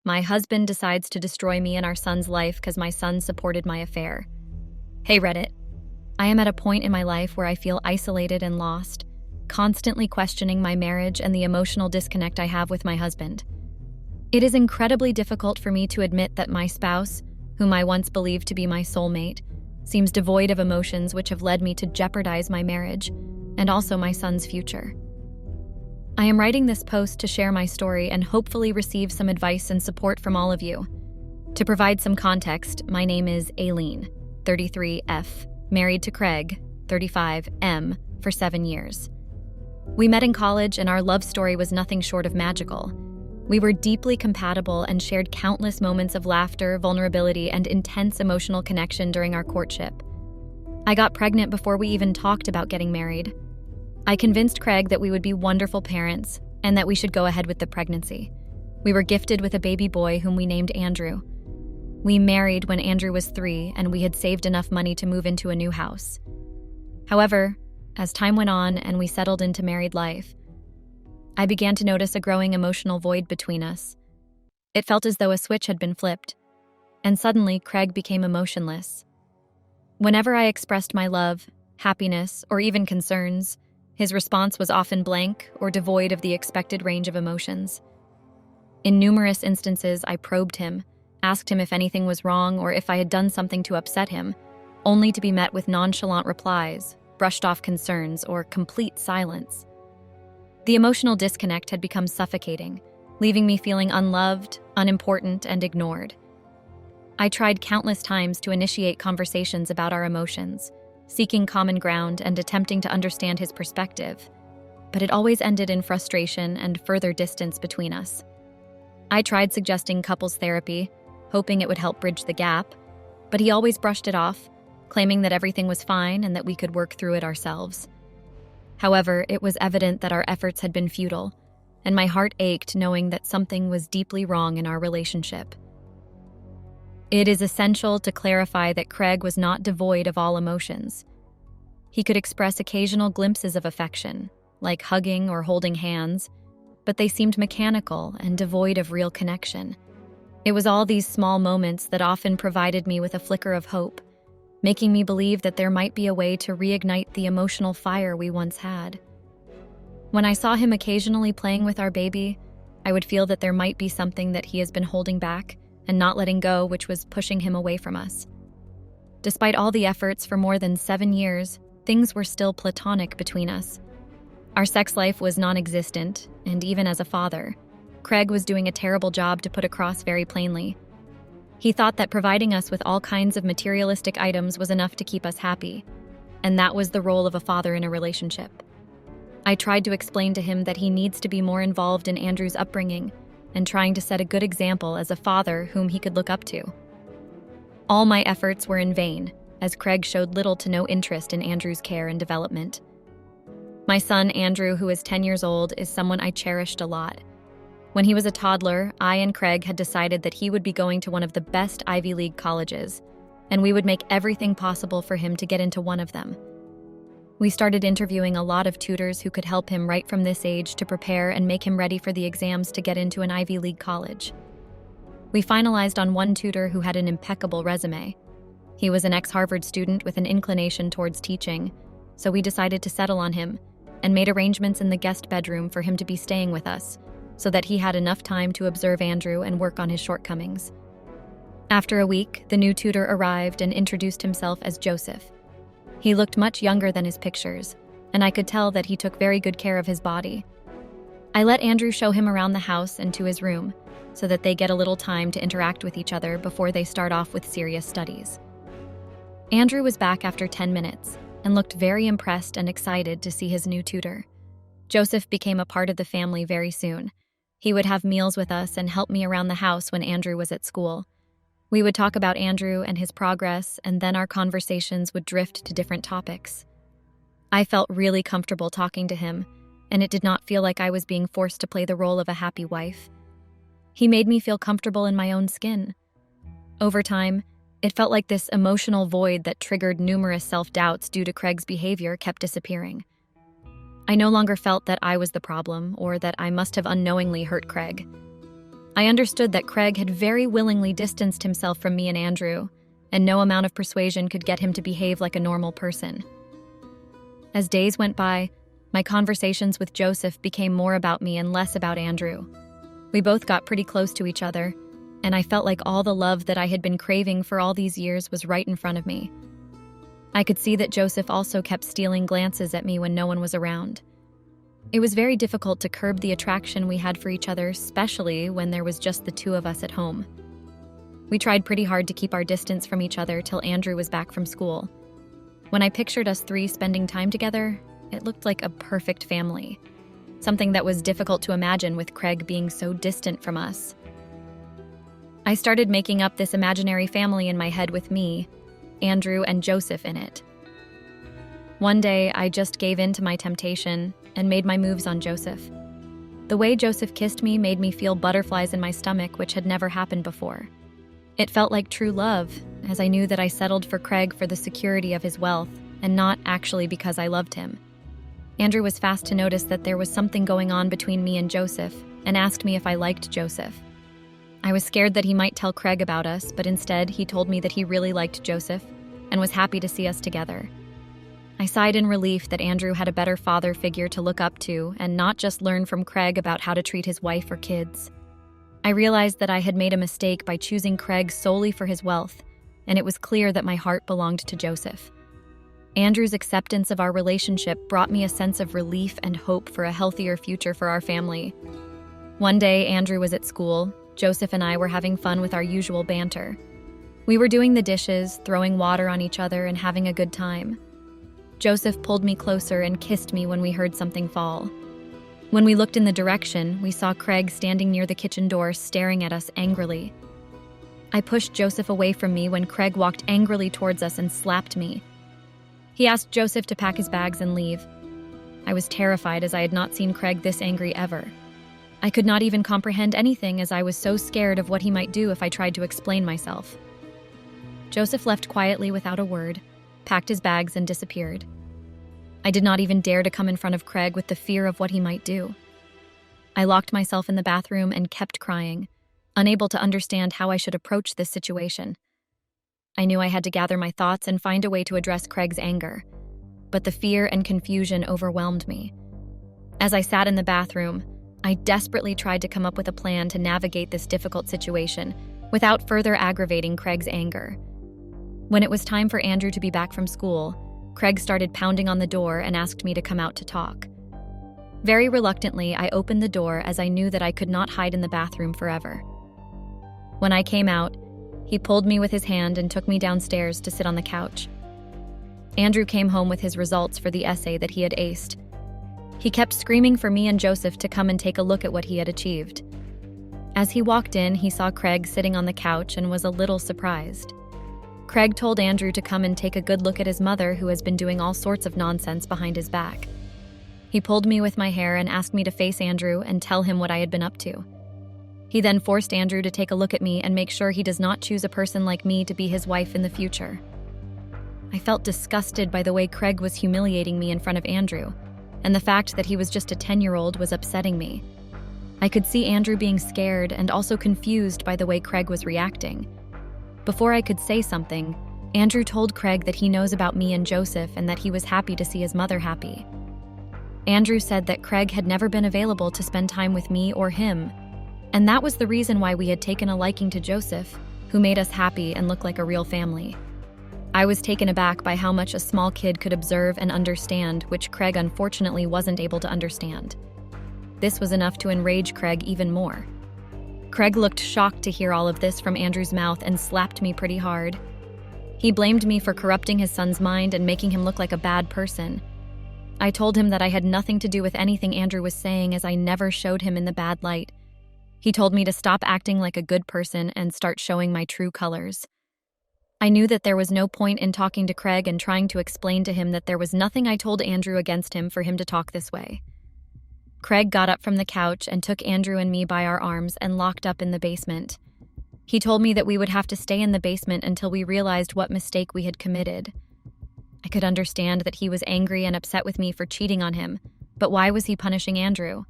My husband decides to destroy me and our son's life because my son supported my affair. Hey Reddit, I am at a point in my life where I feel isolated and lost, constantly questioning my marriage and the emotional disconnect I have with my husband. It is incredibly difficult for me to admit that my spouse, whom I once believed to be my soulmate, seems devoid of emotions which have led me to jeopardize my marriage and also my son's future. I am writing this post to share my story and hopefully receive some advice and support from all of you. To provide some context, my name is Aileen, 33F, married to Craig, 35M, for 7 years. We met in college and our love story was nothing short of magical. We were deeply compatible and shared countless moments of laughter, vulnerability, and intense emotional connection during our courtship. I got pregnant before we even talked about getting married. I convinced Craig that we would be wonderful parents and that we should go ahead with the pregnancy. We were gifted with a baby boy whom we named Andrew. We married when Andrew was 3 and we had saved enough money to move into a new house. However, as time went on and we settled into married life, I began to notice a growing emotional void between us. It felt as though a switch had been flipped, and suddenly Craig became emotionless. Whenever I expressed my love, happiness, or even concerns, his response was often blank or devoid of the expected range of emotions. In numerous instances, I probed him, asked him if anything was wrong or if I had done something to upset him, only to be met with nonchalant replies, brushed off concerns, or complete silence. The emotional disconnect had become suffocating, leaving me feeling unloved, unimportant, and ignored. I tried countless times to initiate conversations about our emotions, seeking common ground and attempting to understand his perspective, but it always ended in frustration and further distance between us. I tried suggesting couples therapy, hoping it would help bridge the gap, but he always brushed it off, claiming that everything was fine and that we could work through it ourselves. However, it was evident that our efforts had been futile, and my heart ached knowing that something was deeply wrong in our relationship. It is essential to clarify that Craig was not devoid of all emotions. He could express occasional glimpses of affection, like hugging or holding hands, but they seemed mechanical and devoid of real connection. It was all these small moments that often provided me with a flicker of hope, making me believe that there might be a way to reignite the emotional fire we once had. When I saw him occasionally playing with our baby, I would feel that there might be something that he has been holding back and not letting go, which was pushing him away from us. Despite all the efforts for more than 7 years, things were still platonic between us. Our sex life was non-existent, and even as a father, Craig was doing a terrible job to put across very plainly. He thought that providing us with all kinds of materialistic items was enough to keep us happy, and that was the role of a father in a relationship. I tried to explain to him that he needs to be more involved in Andrew's upbringing and trying to set a good example as a father whom he could look up to. All my efforts were in vain, as Craig showed little to no interest in Andrew's care and development. My son, Andrew, who is 10 years old, is someone I cherished a lot. When he was a toddler, I and Craig had decided that he would be going to one of the best Ivy League colleges, and we would make everything possible for him to get into one of them. We started interviewing a lot of tutors who could help him right from this age to prepare and make him ready for the exams to get into an Ivy League college. We finalized on one tutor who had an impeccable resume. He was an ex-Harvard student with an inclination towards teaching, so we decided to settle on him and made arrangements in the guest bedroom for him to be staying with us, so that he had enough time to observe Andrew and work on his shortcomings. After a week, the new tutor arrived and introduced himself as Joseph. He looked much younger than his pictures, and I could tell that he took very good care of his body. I let Andrew show him around the house and to his room, so that they get a little time to interact with each other before they start off with serious studies. Andrew was back after 10 minutes and looked very impressed and excited to see his new tutor. Joseph became a part of the family very soon. He would have meals with us and help me around the house when Andrew was at school. We would talk about Andrew and his progress, and then our conversations would drift to different topics. I felt really comfortable talking to him, and it did not feel like I was being forced to play the role of a happy wife. He made me feel comfortable in my own skin. Over time, it felt like this emotional void that triggered numerous self-doubts due to Craig's behavior kept disappearing. I no longer felt that I was the problem or that I must have unknowingly hurt Craig. I understood that Craig had very willingly distanced himself from me and Andrew, and no amount of persuasion could get him to behave like a normal person. As days went by, my conversations with Joseph became more about me and less about Andrew. We both got pretty close to each other, and I felt like all the love that I had been craving for all these years was right in front of me. I could see that Joseph also kept stealing glances at me when no one was around. It was very difficult to curb the attraction we had for each other, especially when there was just the two of us at home. We tried pretty hard to keep our distance from each other till Andrew was back from school. When I pictured us three spending time together, it looked like a perfect family, something that was difficult to imagine with Craig being so distant from us. I started making up this imaginary family in my head with me, Andrew, and Joseph in it. One day, I just gave in to my temptation and made my moves on Joseph. The way Joseph kissed me made me feel butterflies in my stomach, which had never happened before. It felt like true love, as I knew that I settled for Craig for the security of his wealth, and not actually because I loved him. Andrew was fast to notice that there was something going on between me and Joseph, and asked me if I liked Joseph. I was scared that he might tell Craig about us, but instead he told me that he really liked Joseph and was happy to see us together. I sighed in relief that Andrew had a better father figure to look up to and not just learn from Craig about how to treat his wife or kids. I realized that I had made a mistake by choosing Craig solely for his wealth, and it was clear that my heart belonged to Joseph. Andrew's acceptance of our relationship brought me a sense of relief and hope for a healthier future for our family. One day, Andrew was at school. Joseph and I were having fun with our usual banter. We were doing the dishes, throwing water on each other, and having a good time. Joseph pulled me closer and kissed me when we heard something fall. When we looked in the direction, we saw Craig standing near the kitchen door, staring at us angrily. I pushed Joseph away from me when Craig walked angrily towards us and slapped me. He asked Joseph to pack his bags and leave. I was terrified, as I had not seen Craig this angry ever. I could not even comprehend anything, as I was so scared of what he might do if I tried to explain myself. Joseph left quietly without a word, packed his bags, and disappeared. I did not even dare to come in front of Craig with the fear of what he might do. I locked myself in the bathroom and kept crying, unable to understand how I should approach this situation. I knew I had to gather my thoughts and find a way to address Craig's anger, but the fear and confusion overwhelmed me. As I sat in the bathroom, I desperately tried to come up with a plan to navigate this difficult situation without further aggravating Craig's anger. When it was time for Andrew to be back from school, Craig started pounding on the door and asked me to come out to talk. Very reluctantly, I opened the door, as I knew that I could not hide in the bathroom forever. When I came out, he pulled me with his hand and took me downstairs to sit on the couch. Andrew came home with his results for the essay that he had aced. He kept screaming for me and Joseph to come and take a look at what he had achieved. As he walked in, he saw Craig sitting on the couch and was a little surprised. Craig told Andrew to come and take a good look at his mother, who has been doing all sorts of nonsense behind his back. He pulled me with my hair and asked me to face Andrew and tell him what I had been up to. He then forced Andrew to take a look at me and make sure he does not choose a person like me to be his wife in the future. I felt disgusted by the way Craig was humiliating me in front of Andrew, and the fact that he was just a 10-year-old was upsetting me. I could see Andrew being scared and also confused by the way Craig was reacting. Before I could say something, Andrew told Craig that he knows about me and Joseph and that he was happy to see his mother happy. Andrew said that Craig had never been available to spend time with me or him, and that was the reason why we had taken a liking to Joseph, who made us happy and look like a real family. I was taken aback by how much a small kid could observe and understand, which Craig unfortunately wasn't able to understand. This was enough to enrage Craig even more. Craig looked shocked to hear all of this from Andrew's mouth and slapped me pretty hard. He blamed me for corrupting his son's mind and making him look like a bad person. I told him that I had nothing to do with anything Andrew was saying, as I never showed him in the bad light. He told me to stop acting like a good person and start showing my true colors. I knew that there was no point in talking to Craig and trying to explain to him that there was nothing I told Andrew against him for him to talk this way. Craig got up from the couch and took Andrew and me by our arms and locked up in the basement. He told me that we would have to stay in the basement until we realized what mistake we had committed. I could understand that he was angry and upset with me for cheating on him, but why was he punishing Andrew?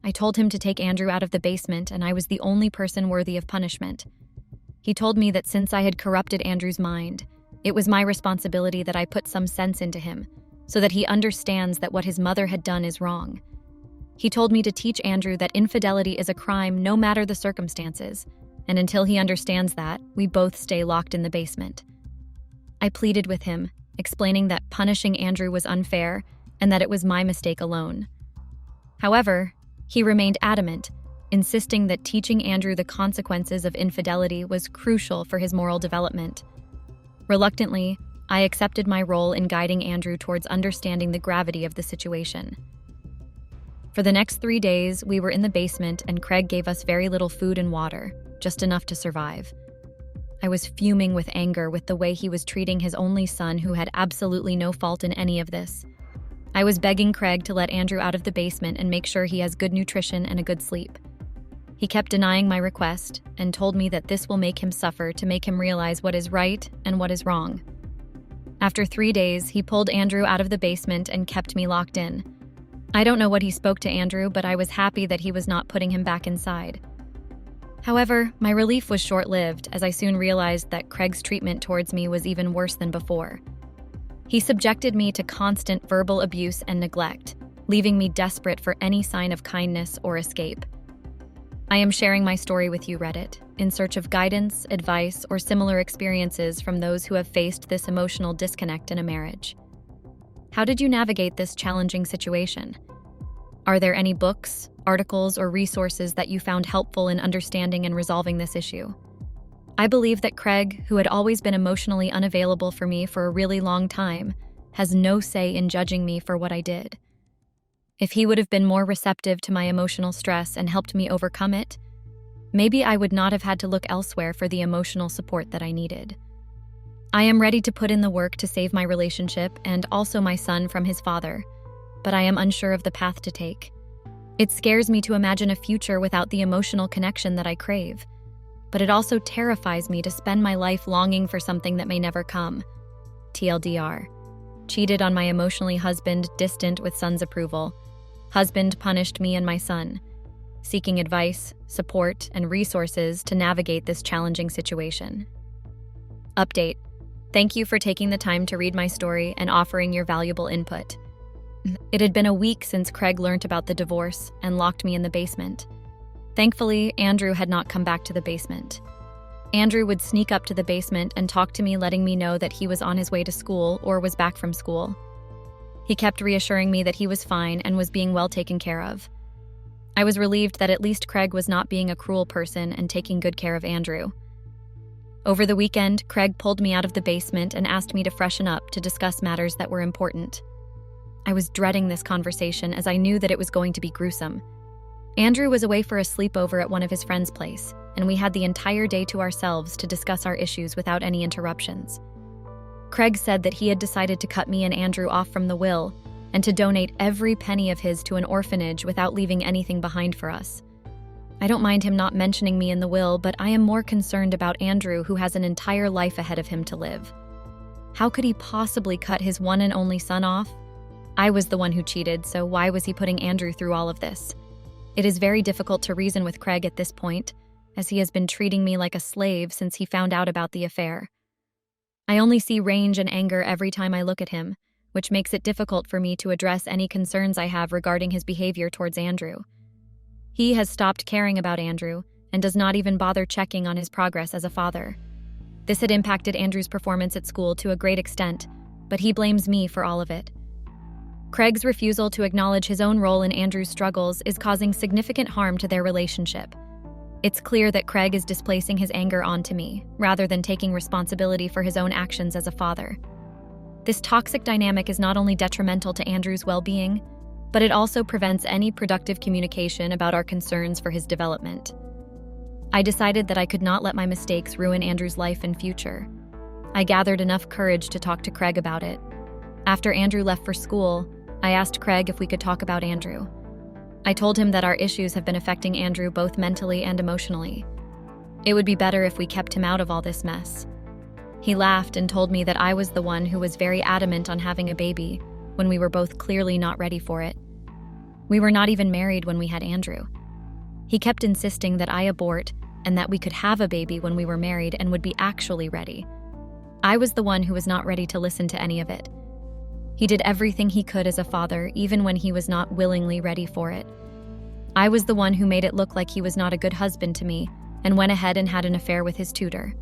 I told him to take Andrew out of the basement, and I was the only person worthy of punishment. He told me that since I had corrupted Andrew's mind, it was my responsibility that I put some sense into him, so that he understands that what his mother had done is wrong. He told me to teach Andrew that infidelity is a crime no matter the circumstances, and until he understands that, we both stay locked in the basement. I pleaded with him, explaining that punishing Andrew was unfair and that it was my mistake alone. However, he remained adamant, insisting that teaching Andrew the consequences of infidelity was crucial for his moral development. Reluctantly, I accepted my role in guiding Andrew towards understanding the gravity of the situation. For the next 3 days, we were in the basement and Craig gave us very little food and water, just enough to survive. I was fuming with anger with the way he was treating his only son who had absolutely no fault in any of this. I was begging Craig to let Andrew out of the basement and make sure he has good nutrition and a good sleep. He kept denying my request and told me that this will make him suffer to make him realize what is right and what is wrong. After 3 days, he pulled Andrew out of the basement and kept me locked in. I don't know what he spoke to Andrew, but I was happy that he was not putting him back inside. However, my relief was short-lived as I soon realized that Craig's treatment towards me was even worse than before. He subjected me to constant verbal abuse and neglect, leaving me desperate for any sign of kindness or escape. I am sharing my story with you, Reddit, in search of guidance, advice, or similar experiences from those who have faced this emotional disconnect in a marriage. How did you navigate this challenging situation? Are there any books, articles, or resources that you found helpful in understanding and resolving this issue? I believe that Craig, who had always been emotionally unavailable for me for a really long time, has no say in judging me for what I did. If he would have been more receptive to my emotional stress and helped me overcome it, maybe I would not have had to look elsewhere for the emotional support that I needed. I am ready to put in the work to save my relationship and also my son from his father, but I am unsure of the path to take. It scares me to imagine a future without the emotional connection that I crave, but it also terrifies me to spend my life longing for something that may never come. TLDR. Cheated on my emotionally husband, distant with son's approval. Husband punished me and my son. Seeking advice, support, and resources to navigate this challenging situation. Update. Thank you for taking the time to read my story and offering your valuable input. It had been a week since Craig learnt about the divorce and locked me in the basement. Thankfully, Andrew had not come back to the basement. Andrew would sneak up to the basement and talk to me, letting me know that he was on his way to school or was back from school. He kept reassuring me that he was fine and was being well taken care of. I was relieved that at least Craig was not being a cruel person and taking good care of Andrew. Over the weekend, Craig pulled me out of the basement and asked me to freshen up to discuss matters that were important. I was dreading this conversation as I knew that it was going to be gruesome. Andrew was away for a sleepover at one of his friends' place, and we had the entire day to ourselves to discuss our issues without any interruptions. Craig said that he had decided to cut me and Andrew off from the will and to donate every penny of his to an orphanage without leaving anything behind for us. I don't mind him not mentioning me in the will, but I am more concerned about Andrew, who has an entire life ahead of him to live. How could he possibly cut his one and only son off? I was the one who cheated, so why was he putting Andrew through all of this? It is very difficult to reason with Craig at this point, as he has been treating me like a slave since he found out about the affair. I only see rage and anger every time I look at him, which makes it difficult for me to address any concerns I have regarding his behavior towards Andrew. He has stopped caring about Andrew and does not even bother checking on his progress as a father. This had impacted Andrew's performance at school to a great extent, but he blames me for all of it. Craig's refusal to acknowledge his own role in Andrew's struggles is causing significant harm to their relationship. It's clear that Craig is displacing his anger onto me, rather than taking responsibility for his own actions as a father. This toxic dynamic is not only detrimental to Andrew's well-being, but it also prevents any productive communication about our concerns for his development. I decided that I could not let my mistakes ruin Andrew's life and future. I gathered enough courage to talk to Craig about it. After Andrew left for school, I asked Craig if we could talk about Andrew. I told him that our issues have been affecting Andrew both mentally and emotionally. It would be better if we kept him out of all this mess. He laughed and told me that I was the one who was very adamant on having a baby when we were both clearly not ready for it. We were not even married when we had Andrew. He kept insisting that I abort and that we could have a baby when we were married and would be actually ready. I was the one who was not ready to listen to any of it. He did everything he could as a father, even when he was not willingly ready for it. I was the one who made it look like he was not a good husband to me and went ahead and had an affair with his tutor.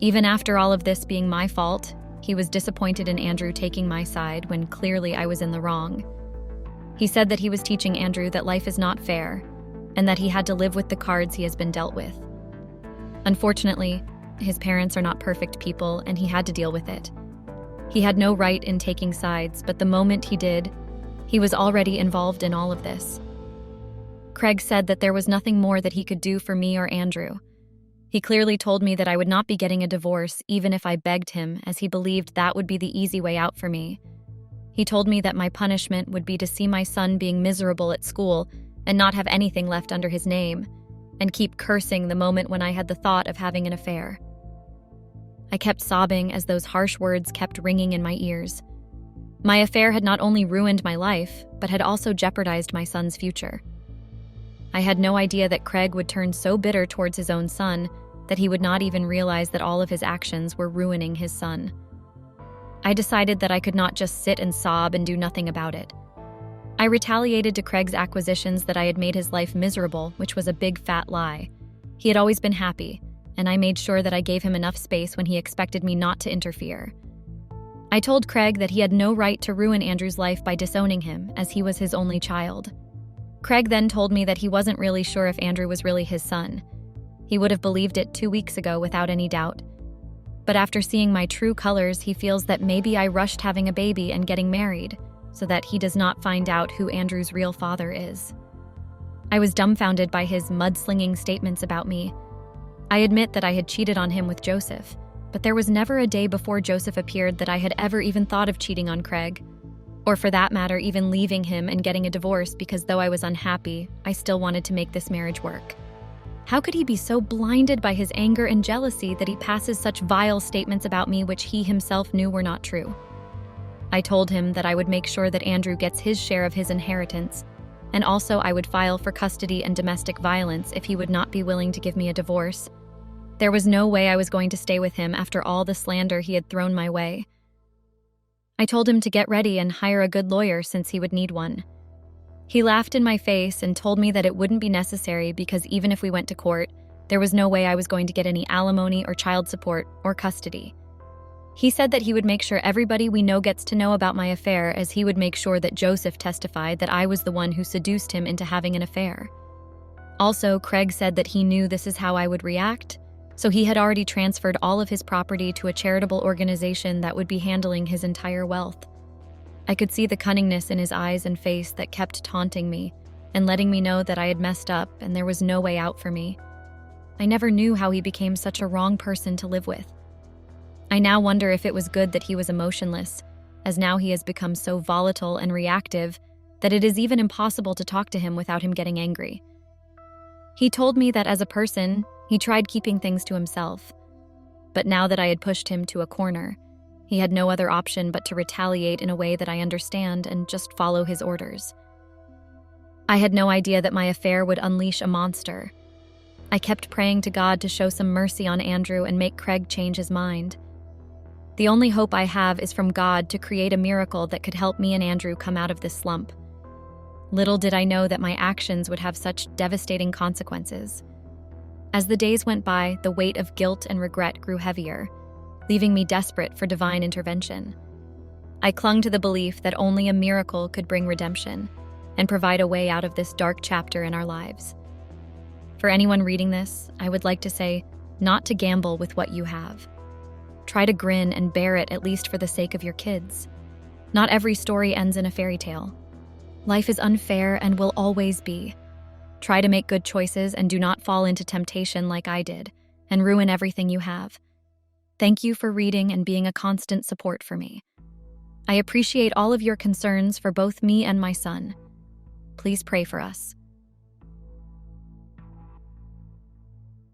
Even after all of this being my fault, he was disappointed in Andrew taking my side when clearly I was in the wrong. He said that he was teaching Andrew that life is not fair and that he had to live with the cards he has been dealt with. Unfortunately, his parents are not perfect people and he had to deal with it. He had no right in taking sides, but the moment he did, he was already involved in all of this. Craig said that there was nothing more that he could do for me or Andrew. He clearly told me that I would not be getting a divorce even if I begged him, as he believed that would be the easy way out for me. He told me that my punishment would be to see my son being miserable at school and not have anything left under his name, and keep cursing the moment when I had the thought of having an affair. I kept sobbing as those harsh words kept ringing in my ears. My affair had not only ruined my life, but had also jeopardized my son's future. I had no idea that Craig would turn so bitter towards his own son that he would not even realize that all of his actions were ruining his son. I decided that I could not just sit and sob and do nothing about it. I retaliated to Craig's accusations that I had made his life miserable, which was a big fat lie. He had always been happy, and I made sure that I gave him enough space when he expected me not to interfere. I told Craig that he had no right to ruin Andrew's life by disowning him, as he was his only child. Craig then told me that he wasn't really sure if Andrew was really his son. He would have believed it 2 weeks ago without any doubt. But after seeing my true colors, he feels that maybe I rushed having a baby and getting married, so that he does not find out who Andrew's real father is. I was dumbfounded by his mudslinging statements about me. I admit that I had cheated on him with Joseph, but there was never a day before Joseph appeared that I had ever even thought of cheating on Craig, or for that matter, even leaving him and getting a divorce, because though I was unhappy, I still wanted to make this marriage work. How could he be so blinded by his anger and jealousy that he passes such vile statements about me which he himself knew were not true? I told him that I would make sure that Andrew gets his share of his inheritance, and also I would file for custody and domestic violence if he would not be willing to give me a divorce. There was no way I was going to stay with him after all the slander he had thrown my way. I told him to get ready and hire a good lawyer since he would need one. He laughed in my face and told me that it wouldn't be necessary because even if we went to court, there was no way I was going to get any alimony or child support or custody. He said that he would make sure everybody we know gets to know about my affair, as he would make sure that Joseph testified that I was the one who seduced him into having an affair. Also, Craig said that he knew this is how I would react, so he had already transferred all of his property to a charitable organization that would be handling his entire wealth. I could see the cunningness in his eyes and face that kept taunting me and letting me know that I had messed up and there was no way out for me. I never knew how he became such a wrong person to live with. I now wonder if it was good that he was emotionless, as now he has become so volatile and reactive that it is even impossible to talk to him without him getting angry. He told me that as a person, he tried keeping things to himself, but now that I had pushed him to a corner, he had no other option but to retaliate in a way that I understand and just follow his orders. I had no idea that my affair would unleash a monster. I kept praying to God to show some mercy on Andrew and make Craig change his mind. The only hope I have is from God to create a miracle that could help me and Andrew come out of this slump. Little did I know that my actions would have such devastating consequences. As the days went by, the weight of guilt and regret grew heavier, leaving me desperate for divine intervention. I clung to the belief that only a miracle could bring redemption and provide a way out of this dark chapter in our lives. For anyone reading this, I would like to say, not to gamble with what you have. Try to grin and bear it, at least for the sake of your kids. Not every story ends in a fairy tale. Life is unfair and will always be. Try to make good choices and do not fall into temptation like I did and ruin everything you have. Thank you for reading and being a constant support for me. I appreciate all of your concerns for both me and my son. Please pray for us.